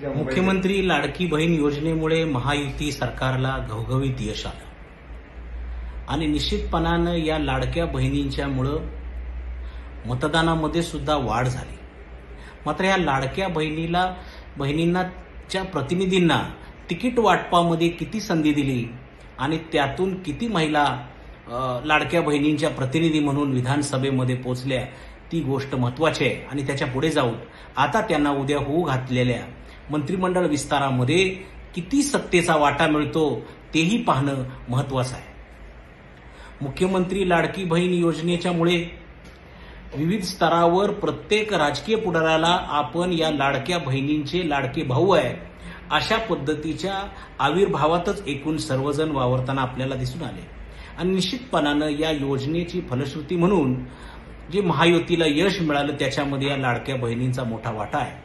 मुख्यमंत्री लाडकी बहीण योजनेमुळे महायुती सरकारला घवघवीत यश आलं आणि निश्चितपणानं या लाडक्या बहिणींच्यामुळं मतदानामध्ये सुद्धा वाढ झाली. मात्र या लाडक्या बहिणींच्या प्रतिनिधींना तिकीट वाटपामध्ये किती संधी दिली आणि त्यातून किती महिला लाडक्या बहिणींच्या प्रतिनिधी म्हणून विधानसभेमध्ये पोहोचल्या, ती गोष्ट महत्वाची आहे. आणि त्याच्या पुढे जाऊन आता त्यांना उद्या होऊ घातलेल्या मंत्रिमंडळ विस्तारामध्ये किती सत्तेचा वाटा मिळतो तेही पाहणं महत्वाचं आहे. मुख्यमंत्री लाडकी बहीण योजनेच्यामुळे विविध स्तरावर प्रत्येक राजकीय पुढाऱ्याला आपण या लाडक्या बहिणींचे लाडके भाऊ आहे अशा पद्धतीच्या आविर्भावातच एकूण सर्वजण वावरताना आपल्याला दिसून आले. आणि निश्चितपणानं या योजनेची फलश्रुती म्हणून जे महायुतीला यश मिळालं त्याच्यामध्ये या लाडक्या बहिणींचा मोठा वाटा आहे.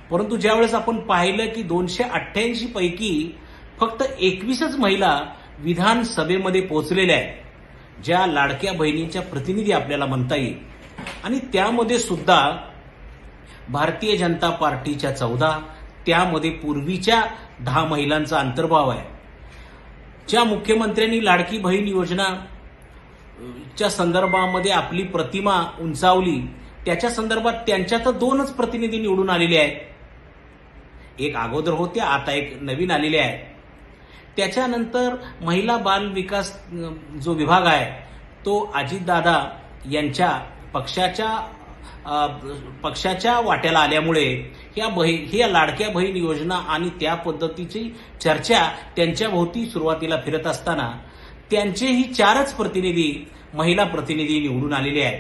परंतु ज्यावेळेस आपण पाहिलं की 288 पैकी फक्त 21च महिला विधानसभेमध्ये पोहोचलेल्या आहेत, ज्या लाडक्या बहिणींच्या प्रतिनिधी आपल्याला म्हणता येईल, आणि त्यामध्ये सुद्धा भारतीय जनता पार्टीच्या 14, त्यामध्ये पूर्वीच्या 10 महिलांचा अंतर्भाव आहे. ज्या मुख्यमंत्र्यांनी लाडकी बहीण योजनाच्या संदर्भामध्ये आपली प्रतिमा उंचावली त्याच्या संदर्भात त्यांच्यात 2च प्रतिनिधी निवडून आलेले आहेत. एक अगोदर होते, आता एक नवीन आलेले आहे. त्याच्यानंतर महिला बाल विकास जो विभाग आहे तो अजितदादा यांच्या पक्षाच्या वाट्याला आल्यामुळे ह्या लाडक्या बहीण योजना आणि त्या पद्धतीची चर्चा त्यांच्या भोवती सुरुवातीला फिरत असताना त्यांचेही 4च प्रतिनिधी महिला प्रतिनिधी निवडून आलेले आहेत.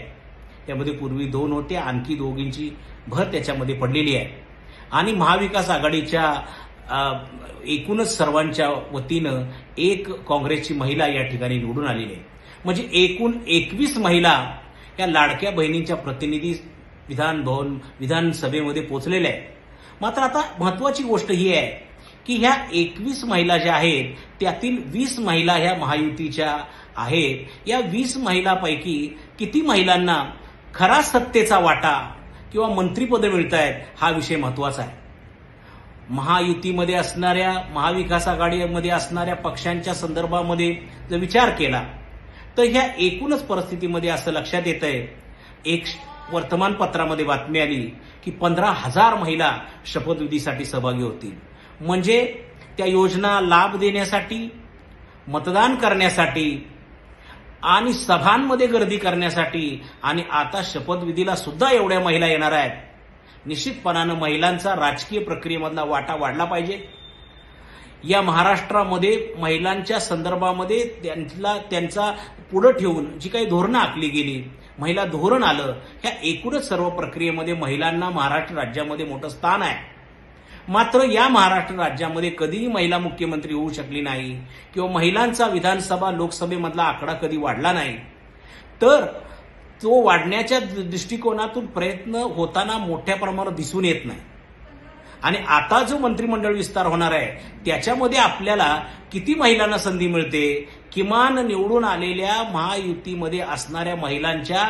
त्यामध्ये पूर्वी 2 होते, आणखी 2ची भर त्याच्यामध्ये पडलेली आहे. आणि महाविकास आघाडीच्या एकूणच सर्वांच्या वतीनं एक काँग्रेसची महिला या ठिकाणी निवडून आलेली आहे. म्हणजे एकूण 21 महिला या लाडक्या बहिणींच्या प्रतिनिधी विधानसभेमध्ये पोहोचलेल्या आहेत. मात्र आता महत्वाची गोष्ट ही आहे की ह्या 21 महिला ज्या आहेत त्यातील 20 महिला ह्या महायुतीच्या आहेत. या 20 महिलांपैकी किती महिलांना खरा सत्तेचा वाटा किंवा मंत्रिपद मिळत आहेत हा विषय महत्वाचा आहे. महायुतीमध्ये असणाऱ्या, महाविकास आघाडीमध्ये असणाऱ्या पक्षांच्या संदर्भामध्ये जर विचार केला तर ह्या एकूणच परिस्थितीमध्ये असं लक्षात येत आहे, एक वर्तमानपत्रामध्ये बातमी आली की 15,000 महिला शपथविधीसाठी सहभागी होतील. म्हणजे त्या योजना लाभ देण्यासाठी, मतदान करण्यासाठी आणि सभांमध्ये गर्दी करण्यासाठी आणि आता शपथविधीला सुद्धा एवढ्या महिला येणार आहेत. निश्चितपणानं महिलांचा राजकीय प्रक्रियेमधला वाटा वाढला पाहिजे. या महाराष्ट्रामध्ये महिलांच्या संदर्भामध्ये त्यांचा पुढे ठेवून जी काही धोरणं आखली गेली, महिला धोरण आलं, ह्या एकूणच सर्व प्रक्रियेमध्ये महिलांना महाराष्ट्र राज्यामध्ये मोठं स्थान आहे. मात्र या महाराष्ट्र राज्यामध्ये कधीही महिला मुख्यमंत्री होऊ शकली नाही किंवा महिलांचा विधानसभा लोकसभेमधला आकडा कधी वाढला नाही. तर तो वाढण्याच्या दृष्टिकोनातून प्रयत्न होताना मोठ्या प्रमाणात दिसून येत नाही. आणि आता जो मंत्रिमंडळ विस्तार होणार आहे त्याच्यामध्ये आपल्याला किती महिलांना संधी मिळते, किमान निवडून आलेल्या महायुतीमध्ये असणाऱ्या महिलांच्या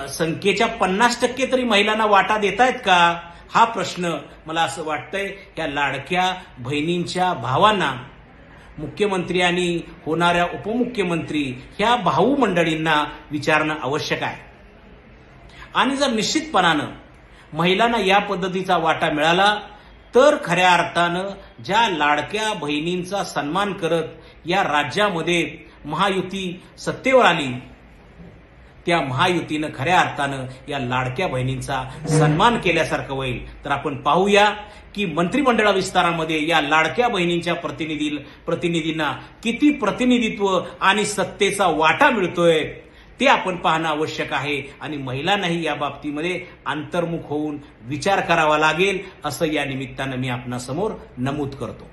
संख्येच्या 50% तरी महिलांना वाटा देतायत का, हा प्रश्न मला असं वाटतंय त्या लाडक्या बहिणींच्या भावांना, मुख्यमंत्री आणि होणाऱ्या उपमुख्यमंत्री ह्या भाऊ मंडळींना विचारणं आवश्यक आहे. आणि जर निश्चितपणानं महिलांना या पद्धतीचा वाटा मिळाला तर खऱ्या अर्थानं ज्या लाडक्या बहिणींचा सन्मान करत या राज्यामध्ये महायुती सत्तेवर आली त्या महायुतीनं खऱ्या अर्थानं या लाडक्या बहिणींचा सन्मान केल्यासारखं होईल. तर आपण पाहूया की मंत्रिमंडळ विस्तारामध्ये या लाडक्या बहिणींच्या प्रतिनिधींना किती प्रतिनिधित्व आणि सत्तेचा वाटा मिळतोय ते आपण पाहणं आवश्यक आहे. आणि महिलांनाही या बाबतीमध्ये अंतर्मुख होऊन विचार करावा लागेल असं या निमित्तानं मी आपणासमोर नमूद करतो.